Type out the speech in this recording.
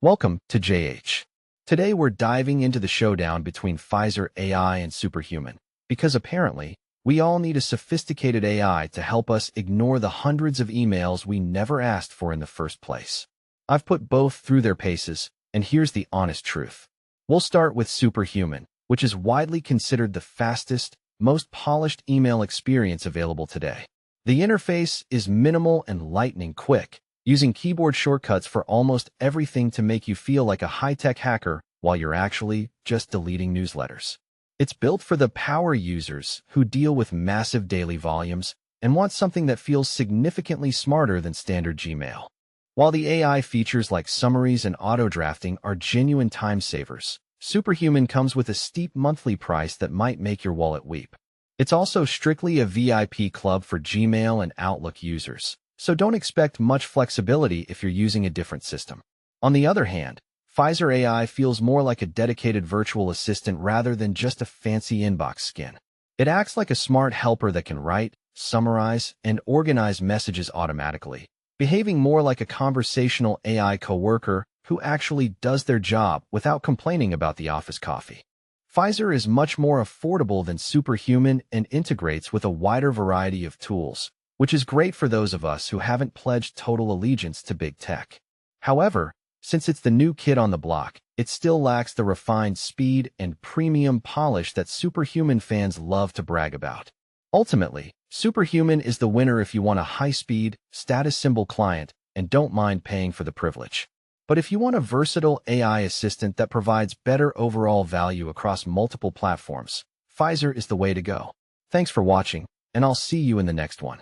Welcome to JH. Today we're diving into the showdown between Fyxer AI and Superhuman, because apparently, we all need a sophisticated AI to help us ignore the hundreds of emails we never asked for in the first place. I've put both through their paces, and here's the honest truth. We'll start with Superhuman, which is widely considered the fastest, most polished email experience available today. The interface is minimal and lightning quick, using keyboard shortcuts for almost everything to make you feel like a high-tech hacker while you're actually just deleting newsletters. It's built for the power users who deal with massive daily volumes and want something that feels significantly smarter than standard Gmail. While the AI features like summaries and auto-drafting are genuine time savers, Superhuman comes with a steep monthly price that might make your wallet weep. It's also strictly a VIP club for Gmail and Outlook users, so don't expect much flexibility if you're using a different system. On the other hand, Fyxer AI feels more like a dedicated virtual assistant rather than just a fancy inbox skin. It acts like a smart helper that can write, summarize, and organize messages automatically, behaving more like a conversational AI coworker who actually does their job without complaining about the office coffee. Fyxer is much more affordable than Superhuman and integrates with a wider variety of tools, which is great for those of us who haven't pledged total allegiance to big tech. However, since it's the new kid on the block, it still lacks the refined speed and premium polish that Superhuman fans love to brag about. Ultimately, Superhuman is the winner if you want a high-speed, status symbol client and don't mind paying for the privilege. But if you want a versatile AI assistant that provides better overall value across multiple platforms, Fyxer is the way to go. Thanks for watching, and I'll see you in the next one.